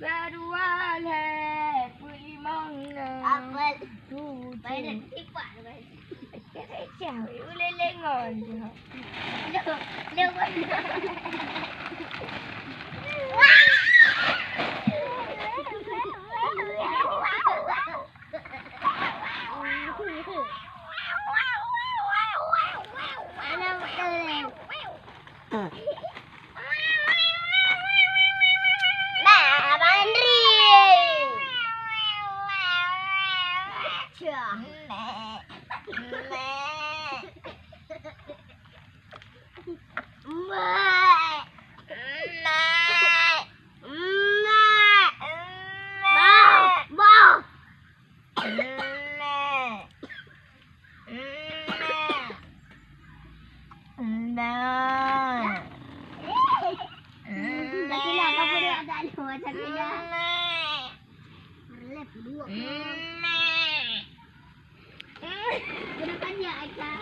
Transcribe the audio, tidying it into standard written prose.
Sarual hai pui manga. Apa? Tu. Baik tipak tu baik. Kecau. Lengon tu. Lo Gunakan dia aja.